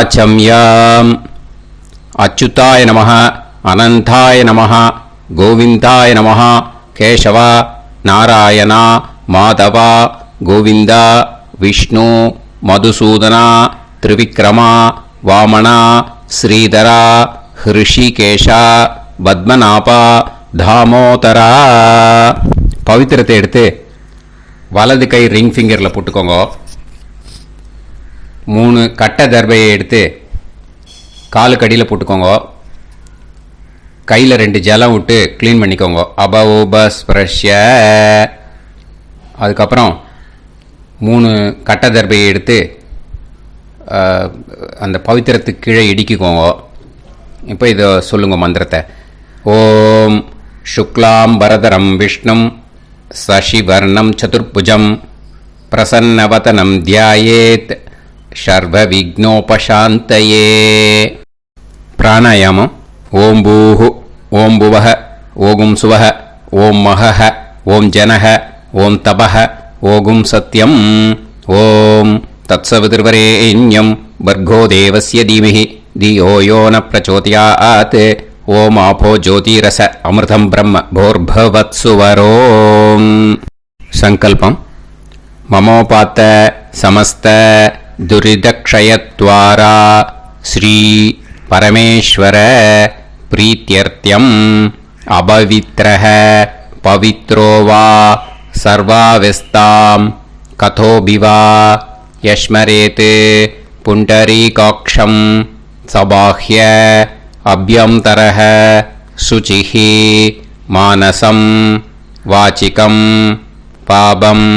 वाचम्याम् अच्युताय नमः अनंताय नमः गोविंदाय नमः केशव नारायण माधव गोविंद विष्णु मधुसूदन त्रिविक्रम वामन श्रीधर ऋषिकेश पद्मनाभ दामोदर पवित्रத்தை எடுத்து வலது கை ரிங் ஃபிங்கரில் போட்டுக்கோங்க. 3 கட்டை தர்பையை எடுத்து காலுக்கடியில் போட்டுக்கோங்க. கையில் 2 ஜலம் விட்டு க்ளீன் பண்ணிக்கோங்க. அபோபஸ்பிரஷ்ய. அதுக்கப்புறம் 3 கட்டை தர்பையை எடுத்து அந்த பவித்திரத்துக்கு கீழே இடிக்கிக்கோங்க. இப்போ இதை சொல்லுங்க மந்திரத்தை. ஓம் சுக்லாம் வரதரம் விஷ்ணும் சசிவர்ணம் சதுர்புஜம் பிரசன்னவதனம் தியாயேத் சர்வ விக்னோபசாந்தயே. பிராணாயாமம். ஓம் பூஹு ஓம் புவஹ ஓகும் சுவஹ ஓம் மஹஹ ஓம் ஜனஹ ஓம் தபஹ ஓகும் சத்யம் ஓம் தத்சவிதுர்வரேண்யம் பர்கோ தேவஸ்ய தீமஹி தியோ யோ ந பிரச்சோதயாத் ஓம் ஆபோ ஜோதிரச அமிர்தம் பிரம்ம போர்பவத்சுவரோம். சங்கல்பம். மமோபாத்த சமஸ்த துரிதக்ஷயத்வாரா ஸ்ரீ பரமேஸ்வர பிரீத்யர்த்தியம் அபவித்ரஹ பவித்ரோ வா சர்வாவஸ்தாம் கதோபிவா யஸ்மரேத் புண்டரீகாக்ஷம் சபாஹ்ய அப்யந்தரஹ சுசிஹ மானசம் வாசிகம் பாபம்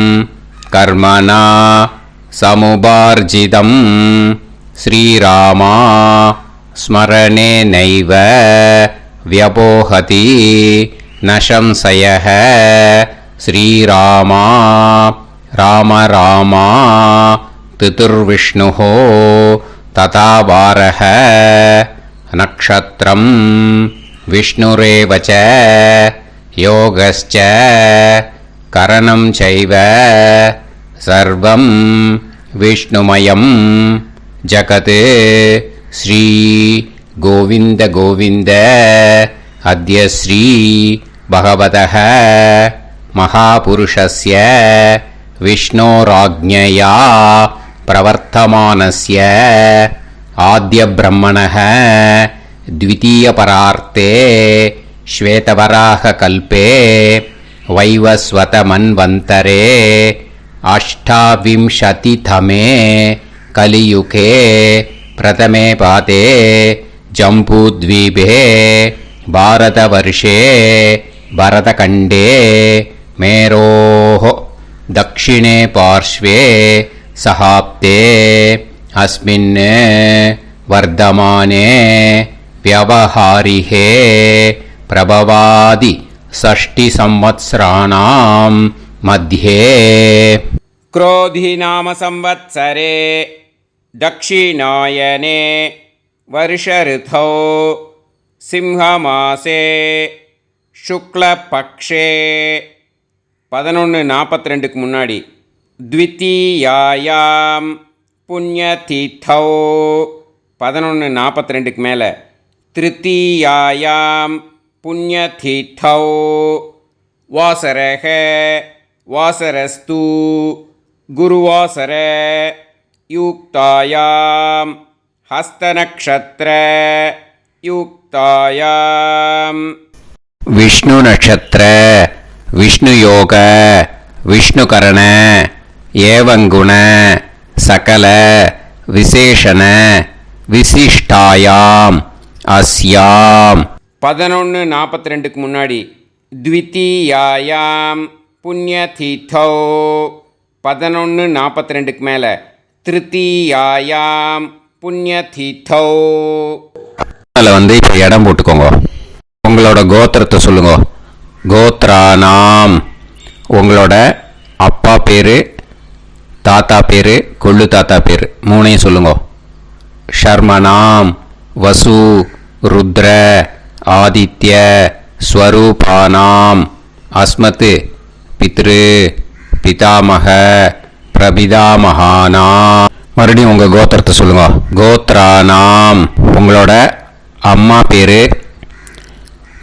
கர்மணா சமுபார்ஜிதம் ஸ்ரீராமா ஸ்மரணேனைவ வ்யபோஹதி நசம்சயஹ ஸ்ரீராமா ராம ராமா திதுர்விஷ்ணுஹ ததா வாரஹ நக்ஷத்ரம் விஷ்ணுரேவ ச யோகஸ்ச கரணம் சைவ சர்வம் விஷ்ணுமயம் ஜகத் ஸ்ரீ கோவிந்த கோவிந்த அத்ய ஸ்ரீ பகவதः மகாபுருஷஸ்ய விஷ்ணோராஜ்ஞயா பிரவர்த்தமானஸ்ய ஆத்ய பிரம்மணः द्वितीयपरार्ते श्वेतवराहकल्पे वैवस्वतमन्वन्तरे अष्टाविंशतितमे कलियुगे प्रथमे पादे जम्बूद्वीपे भारतवर्षे भरतखण्डे मेरोः दक्षिणे पार्श्वे सहाब्दे अस्मिन् वर्धमाने व्यवहारिहे प्रभवादि 60 संवत्सराणां मध्ये क्रोधी नाम संवत्सरे दक्षिणायने वर्ष ऋतौ सिंहमासे शुक्लपक्षे 11:42 முன்னாடி द्वितीयायां पुण्यतिथौ 11:42 மேலே திருத்தீயாயாம் புண்ணியதிதௌ வாசரக வாசரஸ்து குருவாசர யுக்தாயாம் ஹஸ்தநக்ஷத்ர யுக்தாயாம் விஷ்ணு நட்சத்திர விஷ்ணு யோக விஷ்ணுகரண ஏவங்குண சகல விசேஷண விசிஷ்டாயாம் அஸ்யாம் 11:42 முன்னாடி த்விதீயாயாம் புண்ணியதிதௌ 11:42 மேலே திருத்தீயாயாம் புண்ணியதிதௌ. அதில் இப்போ இடம் போட்டுக்கோங்க. உங்களோட கோத்திரத்தை சொல்லுங்க. கோத்ரானாம் உங்களோட அப்பா பேர், தாத்தா பேர், கொள்ளு தாத்தா பேர் 3ஐயும் சொல்லுங்க. ஷர்மனாம் வசு ருத்ர ஆதித்ய ஸ்வரூபானாம் அஸ்மத் பித்ரு பிதாமக பிரபிதாமகானாம் மறுபடியும் உங்கள் கோத்திரத்தை சொல்லுங்க. கோத்ரானாம், உங்களோட அம்மா பேர்,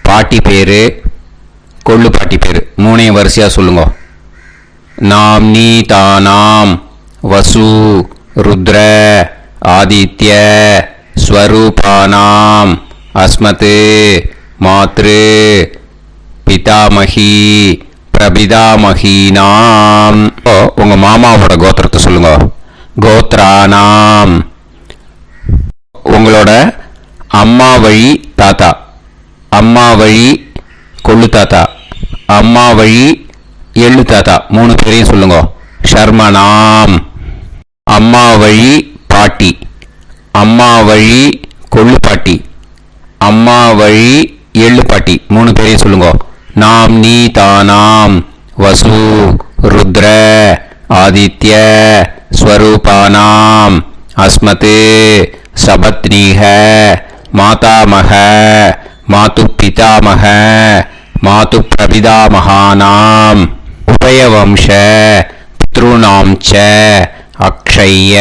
பாட்டி பேர், கொள்ளு பாட்டி பேர் மூணையும் வரிசையாக சொல்லுங்க. நாம்னி தானாம் வசு ருத்ர ஆதித்ய ஸ்வரூபானாம் அஸ்மத் மாத்ரு பிதாமகி பிரபிதாமகீனாம். உங்கள் மாமாவோட கோத்திரத்தை சொல்லுங்க. கோத்ரானாம், உங்களோட அம்மா வழி தாத்தா, அம்மா வழி கொள்ளு தாத்தா, அம்மா வழி எள்ளு தாத்தா மூணு பேரையும் சொல்லுங்க. ஷர்மனாம், அம்மா வழி பாட்டி, அம்மா வழி கொள்ளு பாட்டி, அம்மா வழி எள்ளு பாட்டி மூணு பேரையும் சொல்லுங்க. நாம்னி தானாம் வசு ருத்ர ஆதித்ய ஸ்வரூபானாம் அஸ்மத் சபத்னீஹ மாதாமக மாது பிதாமக மாது பிரபிதாமகானாம் உபயவம்ச பித்ருணாம் ச அக்ஷய்ய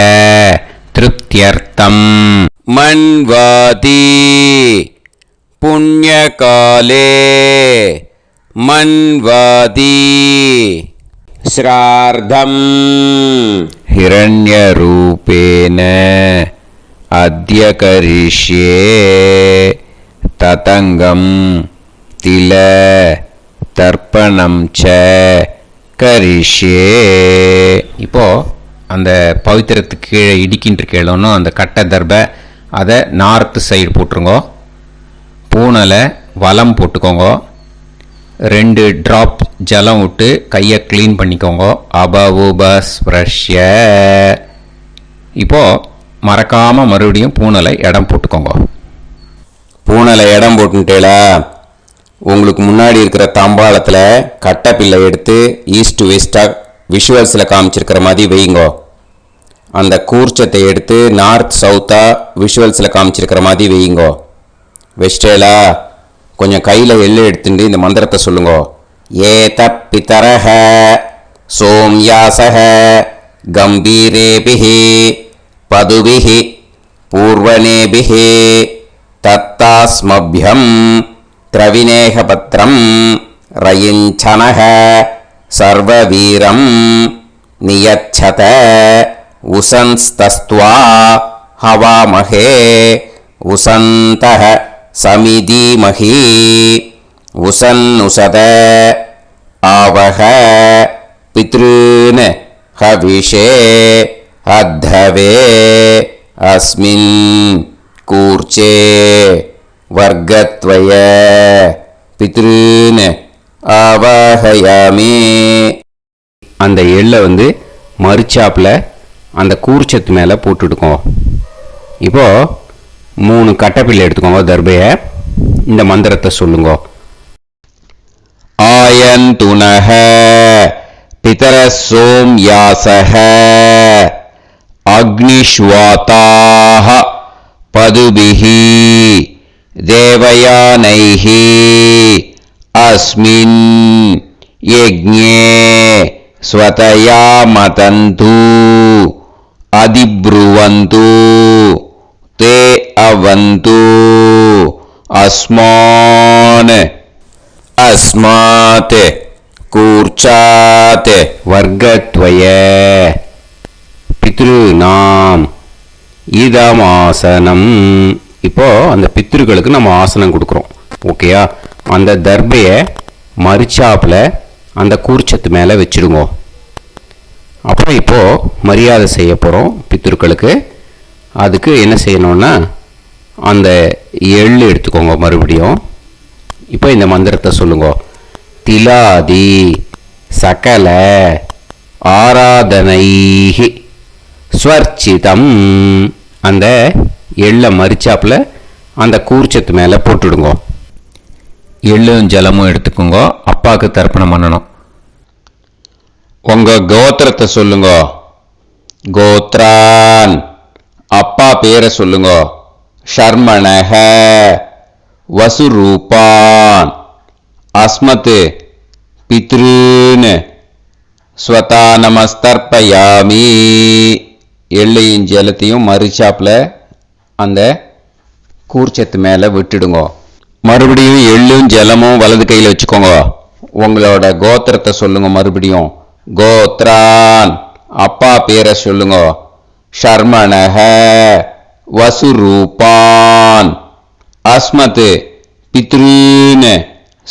திருப்தியர்த்தம். மன்வாதி புண்ணியகாலே மன்வாதி ஸ்ரார்த்தம் हिरण्यरूपेण अद्य करिष्ये ततङ्गं तिल தர்ப்பணம் ச கரிஷ்யே. இப்போ அந்த பவித்திரத்துக்கு கீழே இடிக்கின்ற கீழே அந்த கட்டை தர்பை அதை நார்த்து சைடு போட்டுருங்க. பூனலை வலம் போட்டுக்கோங்க. 2 ட்ராப் ஜலம் விட்டு கையை க்ளீன் பண்ணிக்கோங்க. அபவுபஸ்ப்ரஷ்ய. இப்போது மறக்காமல் மறுபடியும் பூனலை இடம் போட்டுக்கோங்க. பூனலை இடம் போட்டுட்டேலா, உங்களுக்கு முன்னாடி இருக்கிற தாம்பாளத்தில் கட்டைப்பில்லை எடுத்து ஈஸ்ட் வெஸ்டாக விஷுவல்ஸில் காமிச்சிருக்கிற மாதிரி வைங்கோ. அந்த கூர்ச்சத்தை எடுத்து நார்த் சவுத்தாக விஷுவல்ஸில் காமிச்சிருக்கிற மாதிரி வைங்கோ. வெஸ்டேலா, கொஞ்சம் கையில் எள்ளு எடுத்துட்டு இந்த மந்திரத்தை சொல்லுங்க. ஏத பிதரஹ சோம்யாசஹ கம்பீரேபிஹி பதுபிஹி பூர்வனேபிஹி தத்தாஸ்மப்யம் திரவிநேகபத்ரம் ரயிஞ்சனஹ சர்வவீரம் நியச்சத உசன்ஸ்தஸ்த்வா ஹவாமஹே உசந்தஹ சமிதீமஹி உசன்னுசத ஆவஹ பித்ருன் ஹவிஷே அத்தவே அஸ்மின் கூர்ச்சே வர்க்கத்வய பித்ருன் ஆவாஹயாமி. அந்த எள்ளை மரிச்சாப்பில் அந்த கூர்ச்சத்து மேலே போட்டுடுக்கோம். இப்போது 3 கட்டைப்பிள்ளை எடுத்துக்கோங்க. தர்பையை இந்த மந்திரத்தை சொல்லுங்க. ஆயந்துனஹ பிதர சோம்யாசஹ அக்னிஷ்வாதாஹ பதுபிஹி தேவயானைஹி அஸ்மின் யஜ்ஞே ஸ்வதயா மதந்து அதிப்ருவந்து தே அவது அஸ்மான் அஸ்மாத் கூர்ச்சாத் வர்க்கத்வய பித்ருநாம் இதமாசனம். இப்போ அந்த பித்ருக்களுக்கு நம்ம ஆசனம் கொடுக்குறோம். ஓகேயா? அந்த தர்பையை மரிச்சாப்பில் அந்த கூர்ச்சத்து மேலே வச்சுடுங்க. அப்புறம் இப்போது மரியாதை செய்ய போகிறோம் பித்ருக்களுக்கு. அதுக்கு என்ன செய்யணும்னா அந்த எள்ளு எடுத்துக்கோங்க. மறுபடியும் இப்போ இந்த மந்திரத்தை சொல்லுங்க. திலாதி சகல ஆராதனைஹி ஸ்வர்ச்சிதம். அந்த எள்ளை மரிச்சாப்பில் அந்த கூர்ச்சத்து மேலே போட்டுடுங்க. எள்ளும் ஜலமும் எடுத்துக்கோங்க. அப்பாவுக்கு தர்ப்பணம் பண்ணணும். உங்கள் கோத்திரத்தை சொல்லுங்க. கோத்ரான், அப்பா பேரை சொல்லுங்க. ஷர்மணஹ வசுரூபான் அஸ்மத் பித்ருன் ஸ்வதா நமஸ்தர்ப்பயாமி. எள்ளையும் ஜலத்தையும் மறிச்சாப்பில் அந்த கூர்ச்சத்து மேலே விட்டுடுங்க. மறுபடியும் எள்ளும் ஜலமும் வலது கையில் வச்சுக்கோங்க. உங்களோட கோத்திரத்தை சொல்லுங்க. மறுபடியும் கோத்ரான், அப்பா பேரை சொல்லுங்க. ஷர்மணஹ வசுரூபான் அஸ்மத் பித்ருன்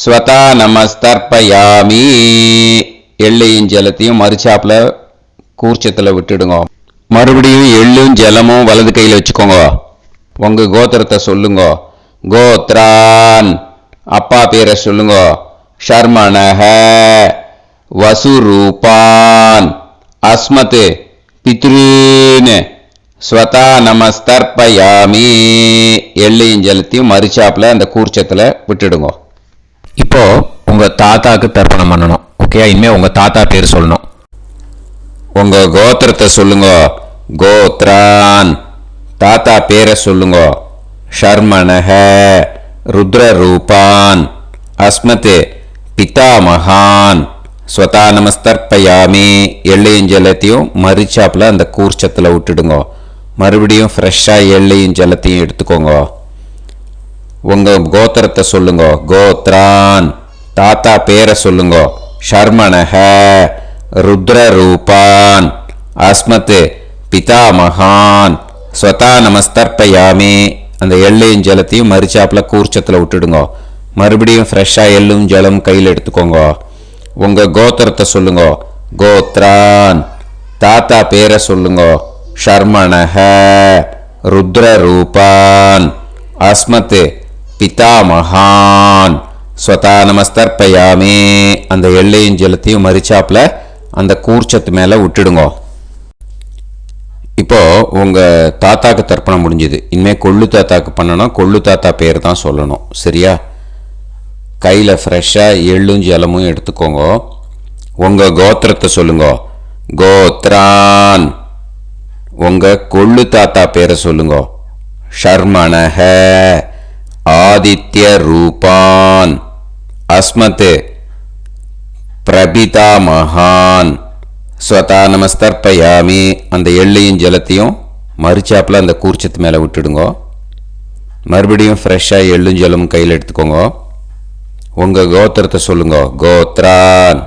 ஸ்வதா நமஸ்தர்ப்பயாமி. எள்ளையும் ஜலத்தையும் மறிச்சாப்பில் கூர்ச்சத்தில் விட்டுடுங்க. மறுபடியும் எள்ளும் ஜலமும் வலது கையில் வச்சுக்கோங்க. உங்கள் கோத்திரத்தை சொல்லுங்க. கோத்ரான், அப்பா பேரை சொல்லுங்க. ஷர்மணஹ வசுரூபான் அஸ்மத் பித்ருன் ஸ்வதா நமஸ்தர்ப்பயாமி. எள்ளையும் ஜலத்தையும் மறிச்சாப்பில் அந்த கூர்ச்சத்தில் விட்டுடுங்க. இப்போ உங்கள் தாத்தாக்கு தர்ப்பணம் பண்ணணும். ஓகே, இனிமேல் உங்கள் தாத்தா பேர் சொல்லணும். உங்கள் கோத்திரத்தை சொல்லுங்க. கோத்ரான், தாத்தா பேரை சொல்லுங்க. ஷர்மணஹ ருத்ரரூபான் அஸ்மத் பிதாமகான் ஸ்வதா நமஸ்தர்ப்பயாமி. எள்ளையும் ஜலத்தையும் மறிச்சாப்பில் அந்த கூர்ச்சத்தில் விட்டுடுங்க. மறுபடியும் ஃப்ரெஷ்ஷாக எள்ளையும் ஜலத்தையும் எடுத்துக்கோங்க. உங்கள் கோத்திரத்தை சொல்லுங்க. கோத்ரான், தாத்தா பேரை சொல்லுங்க. ஷர்மணஹ ருத்ரரூபான் அஸ்மத் பிதாமகான் ஸ்வதா நமஸ்தர்ப்பயாமி. அந்த எள்ளையும் ஜலத்தையும் மறிச்சாப்பில் கூர்ச்சத்தில் விட்டுடுங்க. மறுபடியும் ஃப்ரெஷ்ஷாக எள்ளும் ஜலம் கையில் எடுத்துக்கோங்க. உங்கள் கோத்திரத்தை சொல்லுங்க. கோத்ரான், தாத்தா பேரை சொல்லுங்க. ஷர்மணஹ ருத்ரரூபான் அஸ்மத் பிதாமகான் ஸ்வதா நமஸ்தர்ப்பயாமி. அந்த எள்ளையும் ஜலத்தையும் மறிச்சாப்பில் அந்த கூர்ச்சத்து மேலே விட்டுடுங்க. இப்போது உங்கள் தாத்தாக்கு தர்ப்பணம் முடிஞ்சுது. இனிமேல் கொள்ளு தாத்தாக்கு பண்ணணும். கொள்ளு தாத்தா பேர் தான் சொல்லணும். சரியா? கையில் ஃப்ரெஷ்ஷாக எள்ளும் ஜலமும் எடுத்துக்கோங்க. உங்கள் கோத்திரத்தை சொல்லுங்க. கோத்ரான், உங்கள் கொள்ளு தாத்தா பேரை சொல்லுங்க. ஷர்மணஹ ஆதித்ய ரூபான் அஸ்மத் பிரபிதாமகான் ஸ்வதா நமஸ்தர்ப்பயாமி. அந்த எள்ளையும் ஜலத்தையும் மறிச்சாப்பில் அந்த கூர்ச்சத்து மேலே விட்டுடுங்க. மறுபடியும் ஃப்ரெஷ்ஷாக எள்ளும் ஜலமும் கையில் எடுத்துக்கோங்க. உங்கள் கோத்திரத்தை சொல்லுங்க. கோத்ரான்,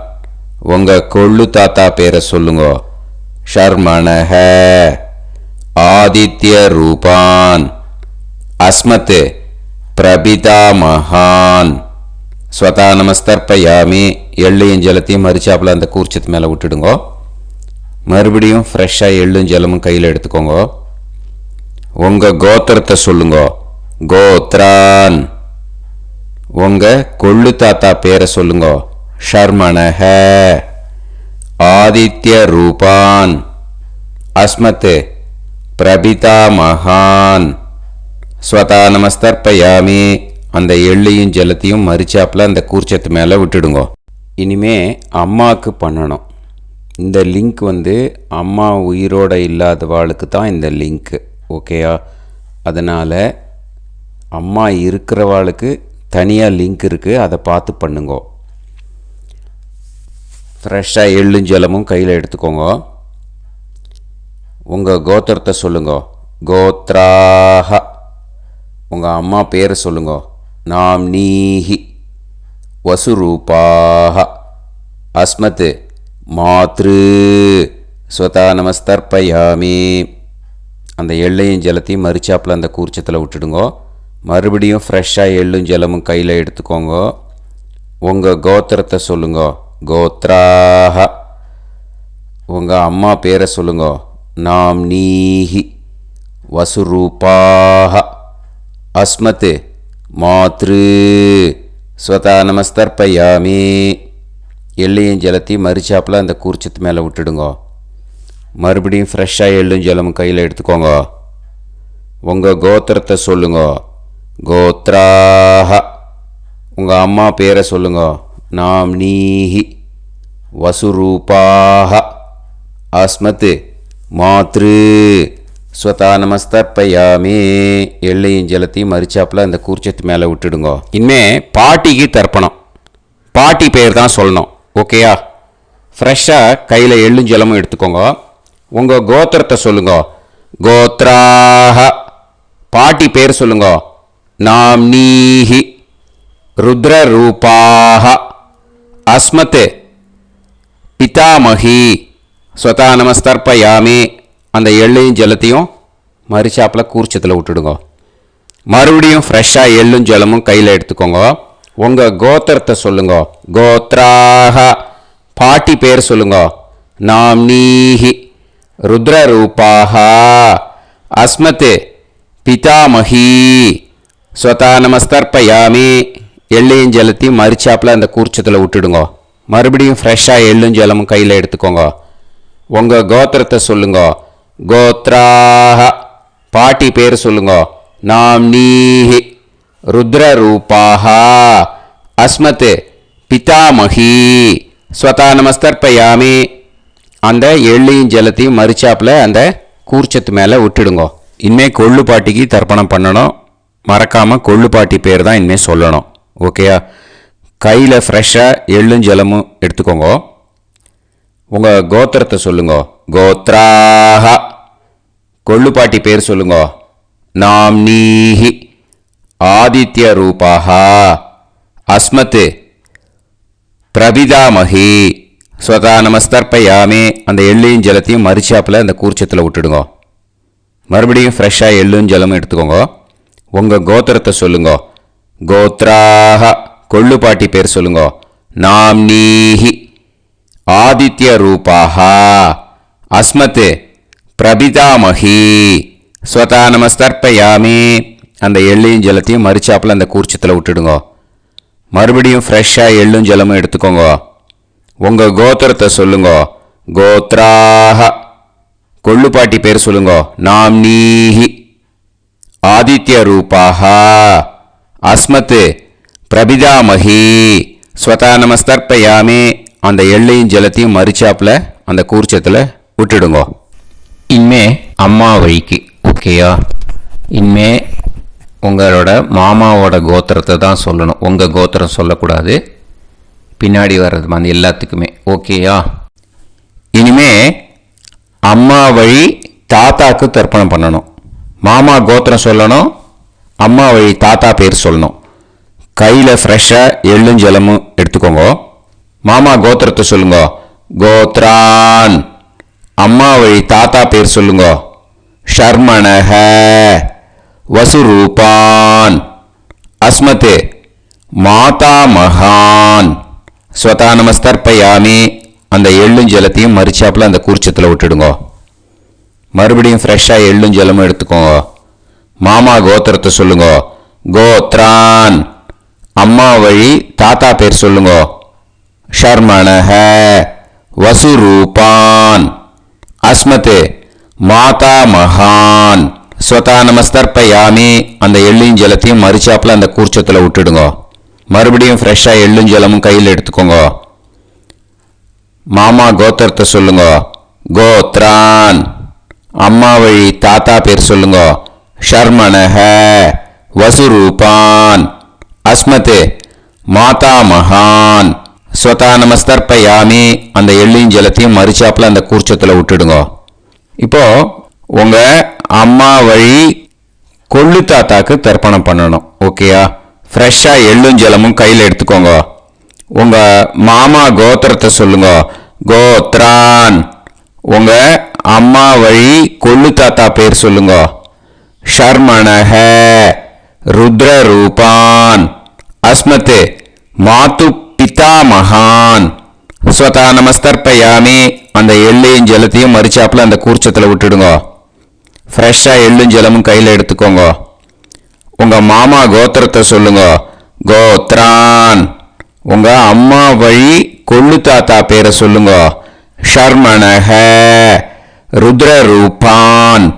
உங்கள் கொள்ளு தாத்தா பேரை சொல்லுங்க. ஷர்மணஹ ஆதித்ய ரூபான் அஸ்மத் பிரபிதாமகான் ஸ்வதா நமஸ்தர்ப்பயாமி. எள்ளையும் ஜலத்தையும் மறிச்சாப்பில் அந்த கூர்ச்சத்து மேலே விட்டுடுங்க. மறுபடியும் ஃப்ரெஷ்ஷாக எள்ளும் ஜலமும் கையில் எடுத்துக்கோங்க. உங்கள் கோத்திரத்தை சொல்லுங்க. கோத்ரான், உங்கள் கொள்ளு தாத்தா பேரை சொல்லுங்க. ஷர்மணஹ ஆதித்ய ரூபான் அஸ்மத் பிரபிதாமகான் ஸ்வதா நமஸ்தர்ப்பயாமி. அந்த எள்ளையும் ஜலத்தையும் மறிச்சாப்பில் அந்த கூர்ச்சத்து மேலே விட்டுடுங்க. இனிமே அம்மாவுக்கு பண்ணணும். இந்த லிங்க் அம்மா உயிரோடு இல்லாதவாளுக்கு தான் இந்த லிங்க்கு. ஓகேயா? அதனால் அம்மா இருக்கிறவாளுக்கு தனியாக லிங்க் இருக்குது. அதை பார்த்து பண்ணுங்க. ஃப்ரெஷ்ஷாக எள்ளும் ஜலமும் கையில் எடுத்துக்கோங்க. உங்கள் கோத்திரத்தை சொல்லுங்க. கோத்ராஹ, உங்கள் அம்மா பேரை சொல்லுங்க. நாம்னீஹி வசுரூபாஹ அஸ்மத் மாத்ரு ஸ்வதா நமஸ்தர்ப்பயாமி. அந்த எள்ளையும் ஜலத்தையும் மறிச்சாப்பில் அந்த கூர்ச்சத்தில் விட்டுடுங்க. மறுபடியும் ஃப்ரெஷ்ஷாக எள்ளும் ஜலமும் கையில் எடுத்துக்கோங்க. உங்கள் கோத்திரத்தை சொல்லுங்க. கோத்ராஹ, உங்கள் அம்மா பேரை சொல்லுங்க. நாம்னீஹி வசுரூபாஹ அஸ்மத் மாத்ரு ஸ்வதா நமஸ்தர்ப்பயாமி. எள்ளையும் ஜலத்தையும் மறிச்சாப்பில் அந்த கூர்ச்சத்து மேலே விட்டுடுங்க. மறுபடியும் ஃப்ரெஷ்ஷாக எள்ளும் ஜலமும் கையில் எடுத்துக்கோங்க. உங்கள் கோத்திரத்தை சொல்லுங்க. கோத்ராஹ, உங்கள் அம்மா பேரை சொல்லுங்க. நாம்னீஹி வசுரூபாஹ அஸ்மத் மாத்ரு ஸ்வதா நமஸ்தர்ப்பயாமி. எள்ளையும் ஜலத்தையும் மறிச்சாப்பில் அந்த கூர்ச்சத்து மேலே விட்டுடுங்க. இனிமே பாட்டிக்கு தர்ப்பணம். பாட்டி பேர் தான் சொல்லணும். ஓகேயா? ஃப்ரெஷ்ஷாக கையில் எள்ளும் ஜலமும் எடுத்துக்கோங்க. உங்கள் கோத்திரத்தை சொல்லுங்க. கோத்ராஹ. பாட்டி பேர் சொல்லுங்க. நாம்னீஹி. ருத்ரரூபாஹ. அஸ்மத் பிதாமகி. ஸ்வதா நமஸ்தர்ப்பயாமி. அந்த எள்ளையும் ஜலத்தையும் மரிச்சாப்பில் கூர்ச்சத்தில் விட்டுடுங்க. மறுபடியும் ஃப்ரெஷ்ஷாக எள்ளும் ஜலமும் கையில் எடுத்துக்கோங்க. உங்கள் கோத்திரத்தை சொல்லுங்க. கோத்ராஹ. பாட்டி பேர் சொல்லுங்க. நாம்னீஹி. ருத்ரரூபாஹ. அஸ்மத் பிதாமகி. ஸ்வதா நமஸ்தர்ப்பயாமி. எள்ளையும் ஜலத்தையும் மரிச்சாப்பில் அந்த கூர்ச்சத்தில் விட்டுடுங்க. மறுபடியும் ஃப்ரெஷ்ஷாக எள்ளும் ஜலமும் கையில் எடுத்துக்கோங்க. உங்கள் கோத்திரத்தை சொல்லுங்க. கோத்ராஹ. பாட்டி பேர் சொல்லுங்க. நாம்னீஹி. ருத்ரரூபாஹ. அஸ்மத் பிதாமகி. ஸ்வதா நமஸ்தர்ப்பயாமி. அந்த எள்ளையும் ஜலத்தையும் மரிச்சாப்பில் அந்த கூர்ச்சத்து மேலே விட்டுடுங்க. இனிமேல் கொள்ளு பாட்டிக்கு தர்ப்பணம் பண்ணணும். மறக்காமல் கொள்ளு பாட்டி பேர் தான் இனிமேல் சொல்லணும். ஓகேயா? கையில் ஃப்ரெஷ்ஷாக எள்ளும் ஜலமும் எடுத்துக்கோங்க. உங்கள் கோத்திரத்தை சொல்லுங்க. கோத்ராஹ. கொள்ளு பாட்டி பேர் சொல்லுங்க. நாம்னீஹி. ஆதித்ய ரூபாஹ. அஸ்மத் பிரபிதாமகி. ஸ்வதா நமஸ்தர்ப்பயாமி. அந்த எள்ளையும் ஜலத்தையும் மரிச்சாப்பில் அந்த கூர்ச்சத்தில் விட்டுடுங்க. மறுபடியும் ஃப்ரெஷ்ஷாக எள்ளும் ஜலமும் எடுத்துக்கோங்க. உங்கள் கோத்திரத்தை சொல்லுங்க. கோத்ராஹ. கொள்ளு பாட்டி பேர் சொல்லுங்க. நாம்னீஹி. ஆதித்ய ரூபாஹ. அஸ்மத் பிரபிதாமகி. ஸ்வதா நமஸ்தர்ப்பயாமி. அந்த எள்ளையும் ஜலத்தையும் மரிச்சாப்பில் அந்த கூர்ச்சத்தில் விட்டுடுங்க. மறுபடியும் ஃப்ரெஷ்ஷாக எள்ளும் ஜலமும் எடுத்துக்கோங்க. உங்கள் கோத்திரத்தை சொல்லுங்க. கோத்ராஹ. கொள்ளு பாட்டி பேர் சொல்லுங்க. நாம்னீஹி. ஆதித்ய ரூபாஹ. அஸ்மத் பிரபிதாமகி. ஸ்வதா நமஸ்தர்ப்பயாமி. அந்த எள்ளையும் ஜலத்தையும் மரிச்சாப்பில் அந்த கூர்ச்சத்தில் விட்டுடுங்க. இனிமே அம்மா வழிக்கு. ஓகேயா? இனிமே உங்களோட மாமாவோட கோத்திரத்தை தான் சொல்லணும். உங்கள் கோத்திரம் சொல்லக்கூடாது. பின்னாடி வர்றது மாதிரி எல்லாத்துக்குமே. ஓகேயா? இனிமே அம்மா வழி தாத்தாக்கு தர்ப்பணம் பண்ணணும். மாமா கோத்திரம் சொல்லணும். அம்மா வழி தாத்தா பேர் சொல்லணும். கையில் ஃப்ரெஷ்ஷாக எள்ளும் ஜலமும் எடுத்துக்கோங்க. மாமா கோத்திரத்தை சொல்லுங்க. கோத்ரான். அம்மா வழி தாத்தா பேர் சொல்லுங்க. ஷர்மணஹ. வசுரூபான். அஸ்மத் மாதாமகான். ஸ்வதா நமஸ்தர்ப்பயாமி. அந்த எள்ளும் ஜலத்தையும் மரிச்சாப்பில் அந்த கூர்ச்சத்தில் விட்டுடுங்க. மறுபடியும் ஃப்ரெஷ்ஷாக எள்ளும் ஜலமும் எடுத்துக்கோங்க. மாமா கோத்திரத்தை சொல்லுங்க. கோத்ரான். அம்மா வழி தாத்தா பேர் சொல்லுங்க. ஷர்மணஹ. வசுரூபான். அஸ்மத் மாதாமகான். ஸ்வதா நமஸ்தர்ப்பயாமி. அந்த எள்ளையும் ஜலத்தையும் மரிச்சாப்பில் அந்த கூர்ச்சத்தில் விட்டுடுங்க. மறுபடியும் ஃப்ரெஷ்ஷாக எள்ளும் ஜலமும் கையில் எடுத்துக்கோங்க. மாமா கோத்திரத்தை சொல்லுங்க. கோத்ரான். அம்மா வழி தாத்தா பேர் சொல்லுங்க. ஷர்மணஹ. வசுரூபான். அஸ்மத் மாதாமகான். ஸ்வதா நமஸ்தர்ப்பயாமி. அந்த எள்ளையும் ஜலத்தையும் மரிச்சாப்பில் அந்த கூர்ச்சத்தில் விட்டுடுங்க. இப்போ உங்கள் அம்மா வழி கொள்ளு தாத்தாக்கு தர்ப்பணம் பண்ணணும். ஓகேயா? ஃப்ரெஷ்ஷாக எள்ளும் ஜலமும் கையில் எடுத்துக்கோங்க. உங்கள் மாமா கோத்திரத்தை சொல்லுங்க. கோத்ரான். உங்கள் அம்மா வழி கொள்ளு தாத்தா பேர் சொல்லுங்க. ஷர்மணஹ. ருத்ரரூபான். அஸ்மத் மாது பிதாமகான். ஸ்வதா நமஸ்தர்ப்பயாமி. அந்த எள்ளையும் ஜலத்தையும் மரிச்சாப்பில் அந்த கூர்ச்சத்தில் விட்டுடுங்க. ஃப்ரெஷ்ஷாக எள்ளும் ஜலமும் கையில் எடுத்துக்கோங்க. உங்கள் மாமா கோத்திரத்தை சொல்லுங்க. கோத்ரான். உங்கள் அம்மா வழி கொள்ளு தாத்தா பேரை சொல்லுங்க. ஷர்மணஹ. ருத்ரரூபான்.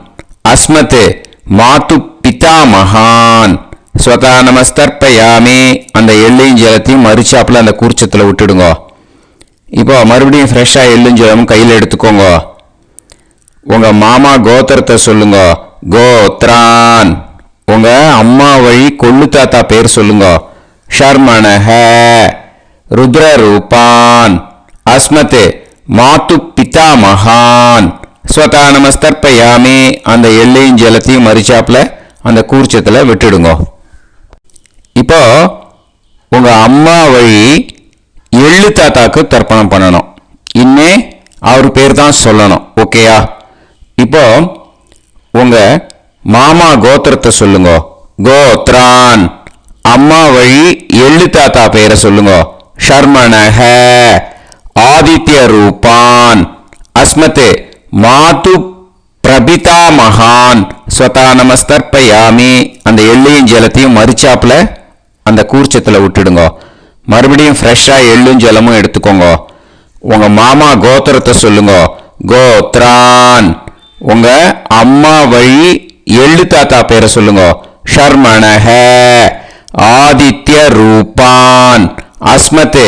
அஸ்மத் மாது பிதாமகான். ஸ்வதா நமஸ்தர்ப்பயாமி. அந்த எள்ளையும் ஜலத்தையும் மரிச்சாப்பில் அந்த கூர்ச்சத்தில் விட்டுடுங்க. இப்போ மறுபடியும் ஃப்ரெஷ்ஷாக எள்ளும் ஜலமும் கையில் எடுத்துக்கோங்க. உங்கள் மாமா கோத்திரத்தை சொல்லுங்க. கோத்ரான். உங்கள் அம்மா வழி கொள்ளு தாத்தா பேர் சொல்லுங்க. ஷர்மணஹ. ருத்ரரூபான். அஸ்மத் மாது பிதாமகான். ஸ்வதா நமஸ்தர்ப்பயாமி அந்த எள்ளையும் ஜலத்தையும் மறிச்சாப்புல அந்த கூர்ச்சத்தில் விட்டுடுங்க. இப்போ உங்க அம்மா வழி எள்ளு தாத்தாக்கு தர்ப்பணம் பண்ணணும். இன்னே அவர் பேர் தான் சொல்லணும். ஓகேயா? இப்போ உங்க மாமா கோத்திரத்தை சொல்லுங்க. கோத்ரான். அம்மா வழி எள்ளு தாத்தா பேரை சொல்லுங்க. ஷர்மணஹ ஆதித்ய ரூபான் அஸ்மத் மாது பிரபிதா மகான் ஸ்வதா நமஸ்தர்ப்பயாமி அந்த எள்ளையும் ஜலத்தையும் மறிச்சாப்புல அந்த கூர்ச்சத்தில் விட்டுடுங்க. மறுபடியும் ஃப்ரெஷ்ஷாக எள்ளும் ஜலமும் எடுத்துக்கோங்க. உங்க மாமா கோத்திரத்தை சொல்லுங்க. கோத்ரான். உங்க அம்மா வழி எள்ளு தாத்தா பேரை சொல்லுங்க. ஷர்மணஹ ஆதித்ய ரூபான் அஸ்மத்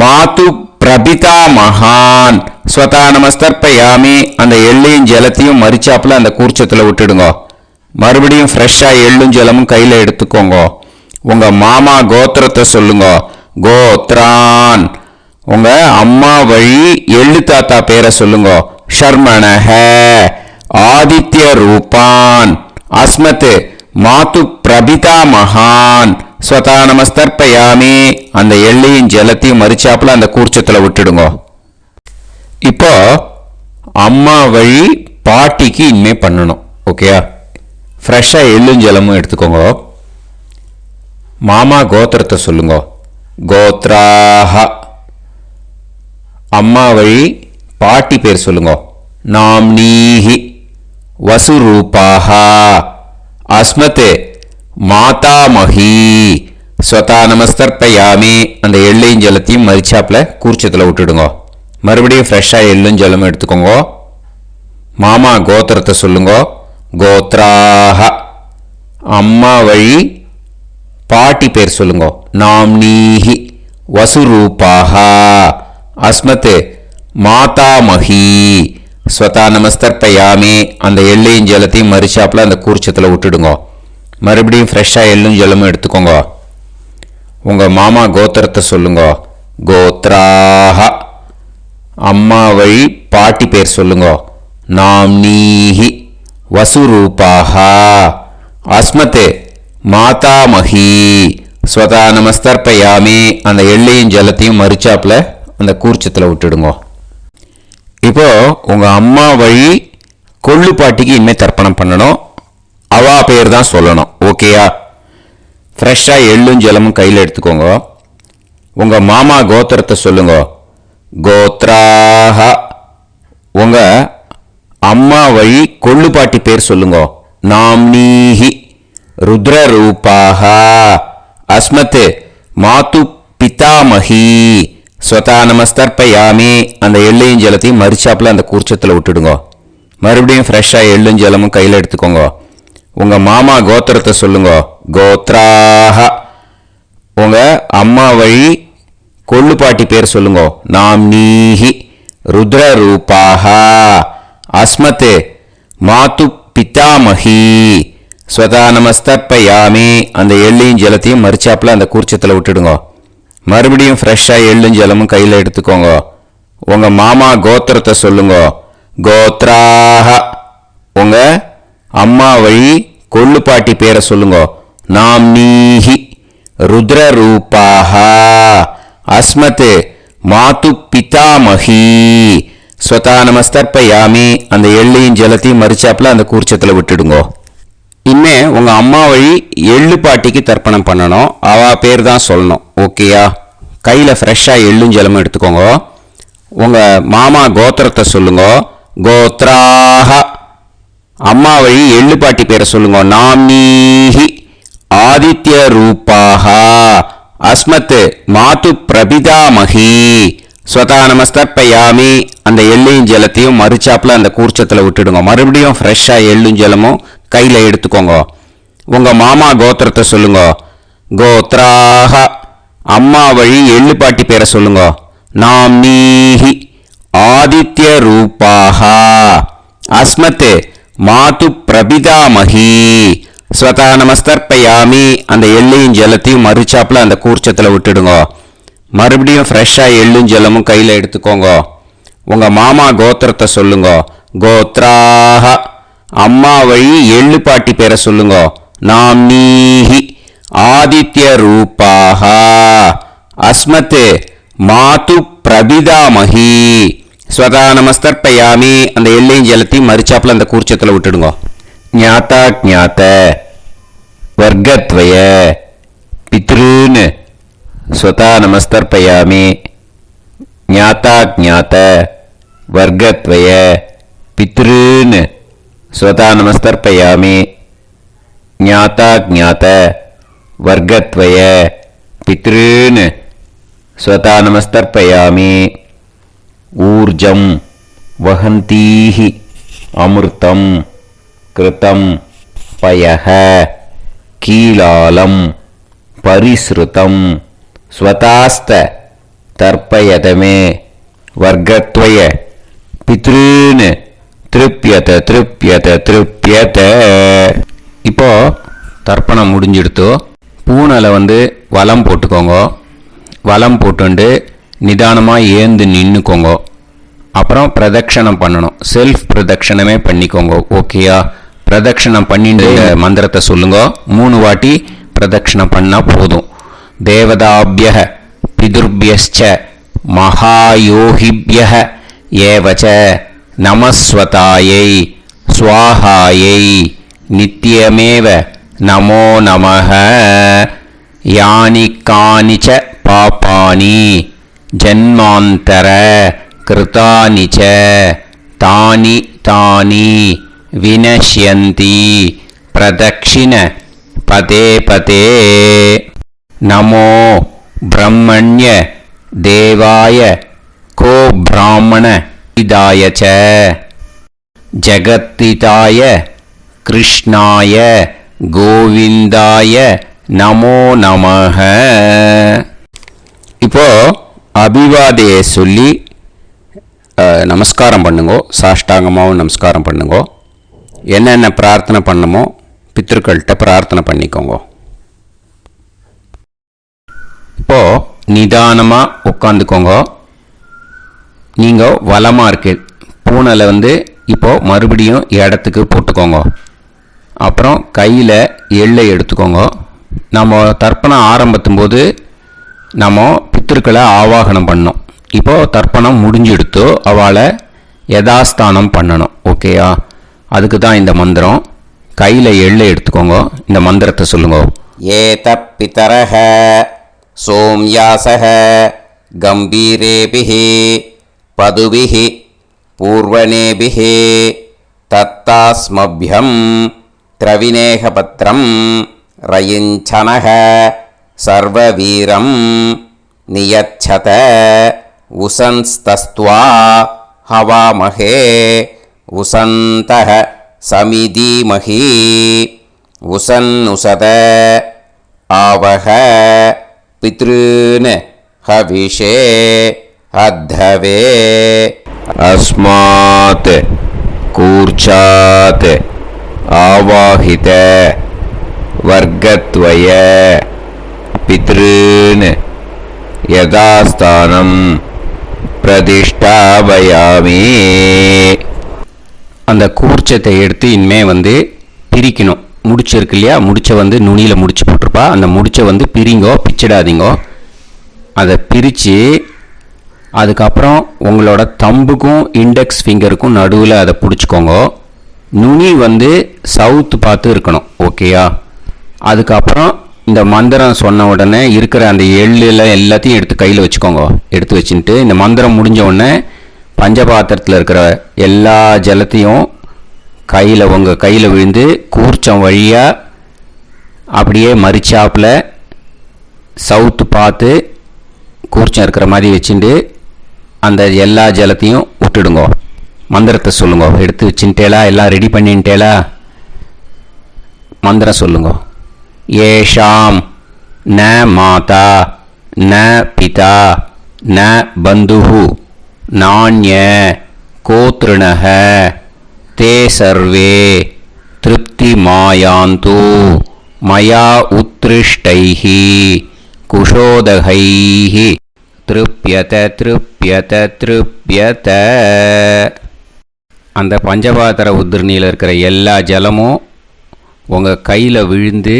மாது பிரபிதா மகான் ஸ்வதா நமஸ்தர்ப்பயாமி அந்த எள்ளையும் ஜலத்தையும் மறிச்சாப்புல அந்த கூர்ச்சத்தில் விட்டுடுங்க. மறுபடியும் ஃப்ரெஷ்ஷாக எள்ளும் ஜலமும் கையில் எடுத்துக்கோங்க. உங்க மாமா கோத்திரத்தை சொல்லுங்க. கோத்ரான். உங்க அம்மா வழி எள்ளு தாத்தா பேரை சொல்லுங்க. ஷர்மணஹ ஆதித்ய ரூபான் அஸ்மத் மாது பிரபிதா மகான் ஸ்வதா நமஸ்தர்ப்பயாமி அந்த எள்ளையும் ஜலத்தையும் மறிச்சாப்புல அந்த கூர்ச்சத்தில் விட்டுடுங்க. இப்போ அம்மா வழி பாட்டிக்கு இனிமே பண்ணணும். ஓகேயா? ஃப்ரெஷ்ஷாக எள்ளும் ஜலமும் எடுத்துக்கோங்க. மாமா கோத்திரத்தை சொல்லுங்க. கோத்ராஹ. அம்மா வழி பாட்டி பேர் சொல்லுங்க. நாம்னீஹி வசுரூபாஹ அஸ்மத் மாதாமஹி ஸ்வதா நமஸ்தர்ப்பயாமி அந்த எள்ளையும் ஜலத்தையும் மறிச்சாப்புல கூர்ச்சத்தில் விட்டுடுங்க. மறுபடியும் ஃப்ரெஷ்ஷாக எள்ளும் ஜலமும் எடுத்துக்கோங்க. மாமா கோத்திரத்தை சொல்லுங்க. கோத்ராஹ. அம்மா வழி பாட்டி பேர் சொல்லுங்க. நாம்னீஹி வசுரூபாஹ அஸ்மத் மாதாமஹி ஸ்வதா நமஸ்தர்ப்பயாமி அந்த எள்ளையும் ஜலத்தையும் மறிச்சாப்புல அந்த கூர்ச்சத்தில் விட்டுடுங்க. மறுபடியும் ஃப்ரெஷ்ஷாக எள்ளும் ஜலமும் எடுத்துக்கோங்க. உங்க மாமா கோத்திரத்தை சொல்லுங்க. கோத்ராஹ. அம்மா வழி பாட்டி பேர் சொல்லுங்க. நாம்னீஹி வசுரூபாஹ அஸ்மத் மாதாமஹி ஸ்வதா நமஸ்தர்ப்பயாமி அந்த எள்ளையும் ஜலத்தையும் மறிச்சாப்புல அந்த கூர்ச்சத்தில் விட்டுடுங்க. இப்போ உங்க அம்மா வழி கொள்ளு பாட்டிக்கு இனிமே தர்ப்பணம் பண்ணணும். அவா பேர் தான் சொல்லணும். ஓகேயா? ஃப்ரெஷ்ஷாக எள்ளும் ஜலமும் கையில் எடுத்துக்கோங்க. உங்க மாமா கோத்திரத்தை சொல்லுங்க. கோத்ராஹ. உங்க அம்மா வழி கொள்ளு பாட்டி பேர் சொல்லுங்க. நாம்னீஹி ருத்ரரூபாஹ அஸ்மத் மாது பிதாமஹி ஸ்வதா நமஸ்தர்ப்பயாமி அந்த எள்ளையும் ஜலத்தையும் மறிச்சாப்புல அந்த கூர்ச்சத்தில் விட்டுடுங்க. மறுபடியும் ஃப்ரெஷ்ஷாக எள்ளும் ஜலமும் கையில் எடுத்துக்கோங்க. உங்க மாமா கோத்திரத்தை சொல்லுங்க. கோத்ராஹ. உங்க அம்மா வழி கொள்ளு பாட்டி பேர் சொல்லுங்க. நாம்னீஹி ருத்ரரூபாஹ அஸ்மத் மாது பிதாமஹி ஸ்வதா நமஸ்தர்ப்பயாமி அந்த எள்ளையும் ஜலத்தையும் மறிச்சாப்புல அந்த கூர்ச்சத்தில் விட்டுடுங்க. மறுபடியும் ஃப்ரெஷ்ஷாக எள்ளும் ஜலமும் கையில் எடுத்துக்கோங்க. உங்க மாமா கோத்திரத்தை சொல்லுங்க. கோத்ராஹ. உங்க அம்மா வழி கொள்ளு பாட்டி பேரை சொல்லுங்க. நாம்னீஹி ருத்ரரூபாஹ அஸ்மத் மாது பிதாமஹி ஸ்வதா நமஸ்தர்ப்பயாமி அந்த எள்ளையும் ஜலத்தையும் மறிச்சாப்புல அந்த கூர்ச்சத்தில் விட்டுடுங்க. இனிமே உங்க அம்மா வழி எள்ளு பாட்டிக்கு தர்ப்பணம் பண்ணணும். அவா பேர் தான் சொல்லணும். ஓகேயா? கையில் ஃப்ரெஷ்ஷாக எள்ளும் ஜலமும் எடுத்துக்கோங்க. உங்க மாமா கோத்திரத்தை சொல்லுங்க. கோத்ராஹ. அம்மா வழி எள்ளு பாட்டி பேரை சொல்லுங்க. நாம்னீஹி ஆதித்ய ரூபாஹ அஸ்மத் மாது பிரபிதாமஹி ஸ்வதா நமஸ்தர்ப்பயாமி அந்த எள்ளையும் ஜலத்தையும் மறிச்சாப்புல அந்த கூர்ச்சத்தில் விட்டுடுங்க. மறுபடியும் ஃப்ரெஷ்ஷாக எள்ளும் ஜலமும் கையில் எடுத்துக்கோங்க. உங்க மாமா கோத்திரத்தை சொல்லுங்க. கோத்ராஹ. அம்மா வழி எள்ளு பாட்டி பேரை சொல்லுங்க. நாம்னீஹி ஆதித்ய ரூபாஹ அஸ்மத் மாது பிரபிதாமஹி ஸ்வதா நமஸ்தர்ப்பயாமி அந்த எள்ளையும் ஜலத்தையும் மறிச்சாப்புல அந்த கூர்ச்சத்தில் விட்டுடுங்க. மறுபடியும் ஃப்ரெஷ்ஷாக எள்ளும் ஜலமும் கையில் எடுத்துக்கோங்க. உங்க மாமா கோத்திரத்தை சொல்லுங்க. கோத்ராஹ அம்மா வழி எள்ளு பாட்டி பேரை சொல்லுங்க. நாம்னீஹி ஆதித்ய ரூபாஹ அஸ்மத் மாது பிரபிதாமஹி ஸ்வதா நமஸ்தர்ப்பயாமி. அந்த எள்ளையும் ஜலத்தையும் மரிச்சாப்புல அந்த கூர்ச்சத்தில் விட்டுடுங்க. ஞாத்தா ஜாத்த வர்க்கத்வய பித்ருன் ஸ்வதா நமஸ்தர்ப்பயாமி. ஞாத்தா ஜாத்த வர்க்கத்வய பித்ருன் ஸ்வதா நமஸ்தர்ப்பயாமி. ஞாத்தா ஜாத்த வர்க்கத்வய பித்ருன் ஸ்வதா நமஸ்தர்ப்பயாமி. ஊர்ஜம் வஹந்தீஹி அமிர்தம் கிருதம் பயஹ கீலாலம் பரிஸ்ருதம் ஸ்வதாஸ்த தர்ப்பயதமே வர்க்கத்வய பித்ருன் திருப்யத திருப்யத திருப்யத. இப்போ தர்ப்பணம் முடிஞ்சிடுத்தோ பூனலை வலம் போட்டுக்கோங்க. வலம் போட்டுண்டு நிதானமாக ஏந்து நின்றுக்கோங்க. அப்புறம் பிரதட்சணம் பண்ணணும். செல்ஃப் பிரதட்சணமே பண்ணிக்கோங்க. ஓகேயா? பிரதட்சணம் பண்ணிட்டு மந்திரத்தை சொல்லுங்க. 3 வாட்டி பிரதட்சணம் பண்ணால் போதும். தேவதாபிய பிதுர்பியச்ச மகாயோகிபிய ஏவச்ச நமஸ்வதாயை ஸ்வாஹாயை நித்யமேவ நமோ நமஹ. யானி கானிச்ச பாபானி ஜன்மாந்தர கிருதானி ச தானி தானி வினஷ்யந்தி பிரதக்ஷிண பதே பதே. நமோ பிரம்மண்ய தேவாய கோ பிராமண இதாய ச ஜகத்திதாய கிருஷ்ணாய கோவிந்தாய நமோ நமஹ. இப்போ அபிவாதையை சொல்லி நமஸ்காரம் பண்ணுங்கோ. சாஷ்டாங்கமாகவும் நமஸ்காரம் பண்ணுங்கோ. என்னென்ன பிரார்த்தனை பண்ணமோ பித்ருக்கள்கிட்ட பிரார்த்தனை பண்ணிக்கோங்க. இப்போ நிதானமாக உட்காந்துக்கோங்க. நீங்கள் வலமாக இருக்கு பூனலை இப்போ மறுபடியும் இடத்துக்கு போட்டுக்கோங்க. அப்புறம் கையில் எள்ளை எடுத்துக்கோங்க. நம்ம தர்ப்பணம் ஆரம்பிக்கும் போது நம்ம பித்திருக்களை ஆவாகனம் பண்ணோம். இப்போது தர்ப்பணம் முடிஞ்செடுத்தோ அவளை யதாஸ்தானம் பண்ணணும். ஓகேயா? அதுக்கு தான் இந்த மந்திரம். கையில் எள்ளை எடுத்துக்கோங்க. இந்த மந்திரத்தை சொல்லுங்க. ஏத பிதரஹ சோம்யாசஹ கம்பீரேபிஹி பதுபிஹி பூர்வணேபிஹி தத்தாஸ்மப்யம் திரவிநேகபத்ரம் ரயிஞ்சனஹ சர்வவீரம் நியச்சத உசன்ஸ்தஸ்த்வா ஹவாமஹே உசந்தஹ சமிதீமஹி உசன்னுசத ஆவஹ பித்ருன் ஹவிஷே அத்தவே. அஸ்மாத் கூர்ச்சாத் ஆவாஹித வர்க்கத்வய பித்ருன் யதாஸ்தானம் பிரதிஷ்டாபயாமி. அந்த கூர்ச்சத்தை எடுத்து இனிமே பிரிக்கணும். முடிச்சு இருக்கு இல்லையா? முடிச்சை நுனியில் முடிச்சு போட்டிருப்பா. அந்த முடிச்சை பிரிங்கோ, பிச்சிடாதீங்கோ. அதை பிரித்து அதுக்கப்புறம் உங்களோட தம்புக்கும் இண்டெக்ஸ் ஃபிங்கருக்கும் நடுவில் அதை பிடிச்சிக்கோங்க. நுனி சவுத்து பார்த்து இருக்கணும். ஓகேயா? அதுக்கப்புறம் இந்த மந்திரம் சொன்ன உடனே இருக்கிற அந்த எள்ளில் எல்லாத்தையும் எடுத்து கையில் வச்சுக்கோங்க. எடுத்து வச்சுட்டு இந்த மந்திரம் முடிஞ்ச உடனே பஞ்சபாத்திரத்தில் இருக்கிற எல்லா ஜலத்தையும் உங்கள் கையில் விழுந்து கூர்ச்சம் வழியாக அப்படியே மரிச்சாப்பில் சவுத்து பார்த்து கூர்ச்சம் இருக்கிற மாதிரி வச்சுட்டு அந்த எல்லா ஜலத்தையும் விட்டுடுங்க. மந்திரத்தை சொல்லுங்க. எடுத்து வச்சுட்டேலா? எல்லாம் ரெடி பண்ணிட்டேலா? மந்திரம் சொல்லுங்க. ஏஷாம் ந மாதா ந பிதா ந பந்துஹு நாண்ய கோத்ருணஹ தே சர்வே திருப்தி மாயாந்து மயா உத்ருஷ்டைஹி குஷோதகைஹி திருப்யத திருப்யத திருப்யத. அந்த பஞ்சபாத்திர உதிரணியில் இருக்கிற எல்லா ஜலமும் உங்கள் கையில் விழுந்து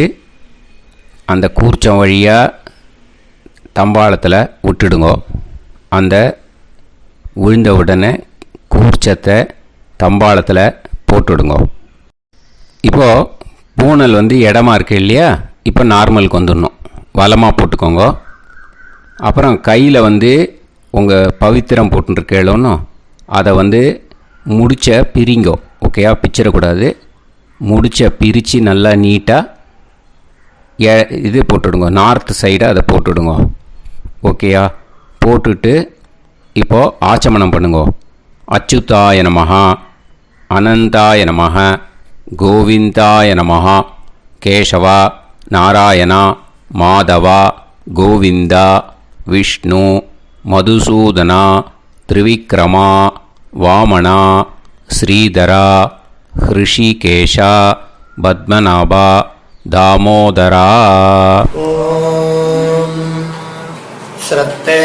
அந்த கூர்ச்சம் வழியாக தம்பாளத்தில் விட்டுடுங்க. அந்த விழுந்த உடனே கூர்ச்சத்தை தம்பாளத்தில் போட்டுவிடுங்க. இப்போது பூனல் இடமா இருக்கு இல்லையா, இப்போ நார்மலுக்கு வந்துடணும். வலமாக போட்டுக்கோங்க. அப்புறம் கையில் உங்கள் பவித்திரம் போட்டுருக்கேளோன்னு அதை முடிச்ச பிரிங்கோ. ஓகேயா, பிச்சிடக்கூடாது. முடிச்ச பிரித்து நல்லா நீட்டாக இது போட்டுடுங்க, நார்த் சைடை அதை போட்டுடுங்க. ஓகேயா, போட்டுட்டு இப்போது ஆச்சமனம் பண்ணுங்க. அச்சுதாய நமஹ, அனந்தாய நமஹ, கோவிந்தாய நமஹ, கேசவா, நாராயணா, மாதவா, கோவிந்தா, விஷ்ணு, மதுசூதனா, திரிவிக்ரமா, வாமனா, ஸ்ரீதரா, ஹிருஷிகேஷா, பத்மநாபா, தாமோதரா. ஓம் ஸ்ரத்தே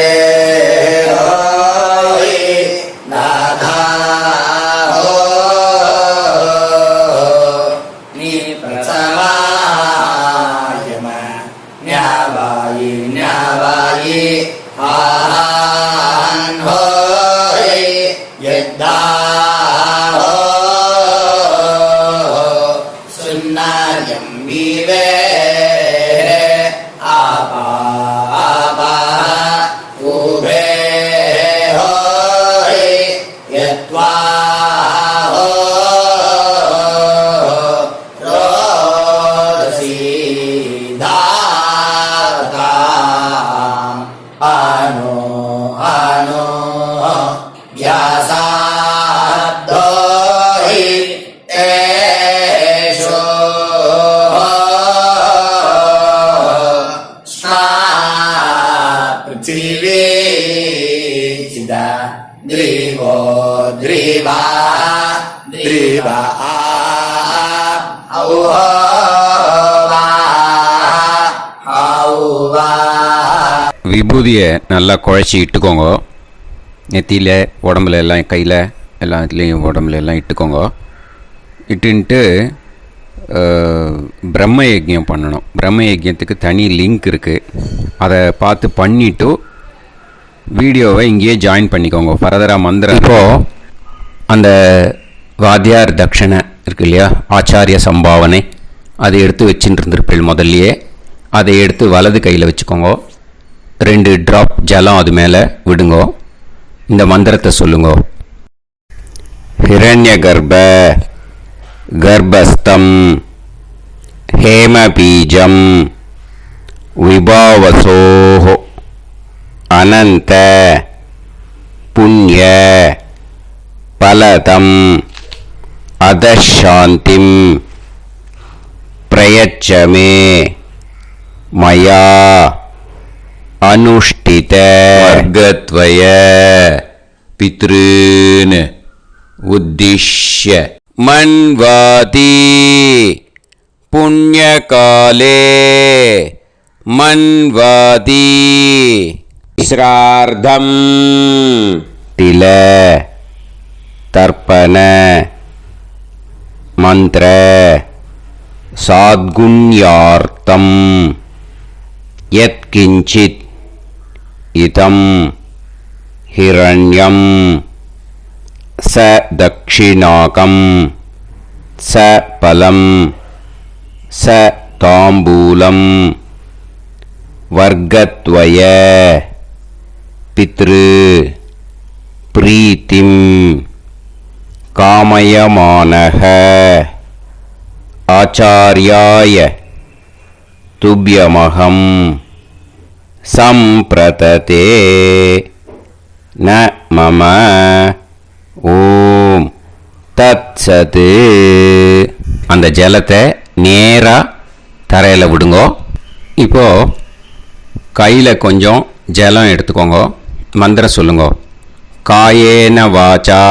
Drivo, driva, driva, auva, auva. விபூதியை நல்லா குழச்சி இட்டுக்கோங்க. நெத்தியில், உடம்புல எல்லாம், கையில் எல்லாத்துலேயும் உடம்புல எல்லாம் இட்டுக்கோங்க. இட்டுன்ட்டு பிரம்ம யஜ்யம் பண்ணணும். பிரம்ம யஜ்யத்துக்கு தனி லிங்க் இருக்குது. அதை பார்த்து பண்ணிவிட்டு வீடியோவை இங்கேயே ஜாயின் பண்ணிக்கோங்க. ஃபர்தராக மந்திரம். இப்போது அந்த வாத்தியார் தட்சணை இருக்கு இல்லையா, ஆச்சாரிய சம்பாவனை, அதை எடுத்து வச்சுட்டு இருந்திருப்பேன் முதல்லையே. அதை எடுத்து வலது கையில் வச்சுக்கோங்க. 2 ட்ராப் ஜலம் அது மேலே விடுங்கோ. இந்த மந்திரத்தை சொல்லுங்க. ஹிரண்ய கர்ப்ப கர்ப்பஸ்தம் ஹேமபீஜம் விபாவசோஹோ அனந்த புண்ணிய பலதம் அதசாந்திம் பிரயச்சமே மயா அனுஷ்டித வர்க்கத்வய பித்ருன் உத்திஷ்ய மன்வாதி புண்ணியகாலே மன்வாதி ஸ்ரார்த்தம் தில தர்ப்பண மந்திர சாத்குண்யார்த்தம் யத்கிஞ்சித் இதம் ஹிரண்யம் ச தக்ஷிணாகம் ச பலம் ச தாம்பூலம் வர்க்கத்வய பித்ரு பிரீத்திம் காமயமானஹ ஆச்சார்யாய துப்யமகம் சம்பிரததே ந மம ஓம் தத்சத். அந்த ஜலத்தை நேராக தரையில் விடுங்கோ. இப்போது கையில் கொஞ்சம் ஜலம் எடுத்துக்கோங்க. மந்திரம் சொல்லுங்க. காயேன வாச்சா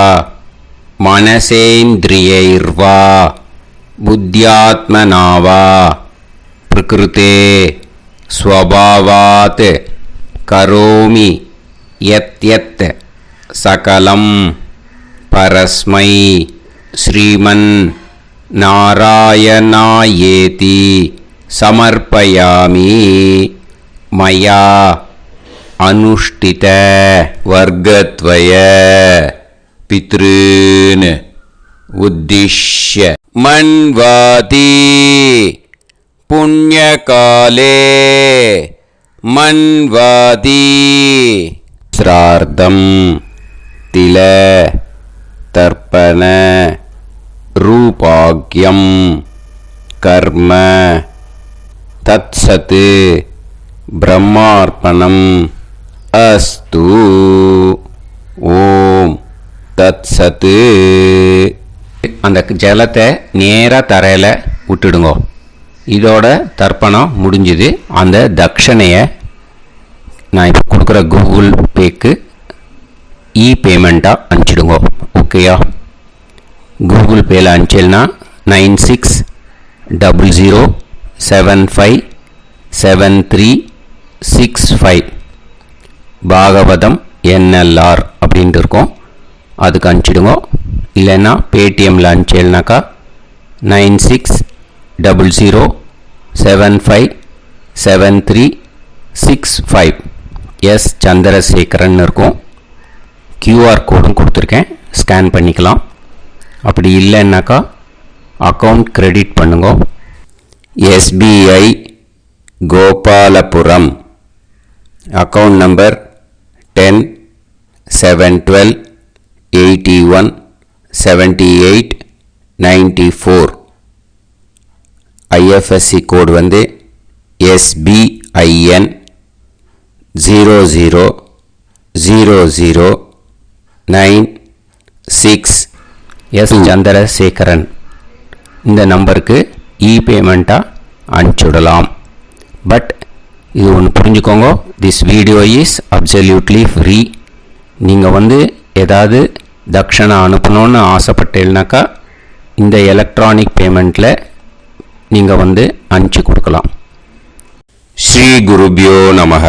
மனசேந்திரியைர்வா புத்தியாத்மனாவா பிரகிருதே ஸ்வபாவாத் கரோமி யத் யத் சகலம் परस्मै श्रीमन् नारायणायेति समर्पयामि मया अनुष्ठित वर्गद्वय पितॄन् उद्दिश्य मन्वाति पुण्यकाले मन्वाति श्रार्धं तिल तर्पण रूपाग्यं कर्म तत्सत् ब्रह्मार्पणम् अस्तु ओम तत्सत् அந்த ஜலத்தை நேராக தரையில் விட்டுடுங்க. இதோட தர்ப்பணம் முடிஞ்சுது. அந்த தட்சணையை நான் இப்போ கொடுக்குற கூகுள் பேக்கு பேமெண்ட்டாக அனுப்பிச்சிடுங்க. ஓகேயா? கூகுள் பேயில் அனுப்பிச்சல்னா 9600757365 பாகவதம் NLR அப்படின்ட்டு இருக்கோம். அதுக்கு அனுப்பிச்சிடுங்க. இல்லைன்னா பேடிஎம்மில் அனுப்பிச்சல்னாக்கா 9600757365 எஸ் சந்திரசேகரன் இருக்கும். QR கோடும் கொடுத்துருக்கேன், ஸ்கேன் பண்ணிக்கலாம். அப்படி இல்லைன்னாக்கா அக்கௌண்ட் கிரெடிட் பண்ணுங்க. SBI Gopalapuram account number 10-7-12-81-78-94. IFSC கோடு வந்து SBIN 000096 எஸ் சந்திரசேகரன். இந்த நம்பருக்கு பேமெண்ட்டாக அனுப்பிச்சுடலாம். பட் இது ஒன்று புரிஞ்சுக்கோங்க, this video is absolutely free. நீங்கள் ஏதாவது தட்சணை அனுப்பணும்னு ஆசைப்பட்டேன்னாக்கா இந்த எலக்ட்ரானிக் பேமெண்ட்டில் நீங்கள் அனுப்பிச்சி கொடுக்கலாம். ஸ்ரீ குருபியோ நமக.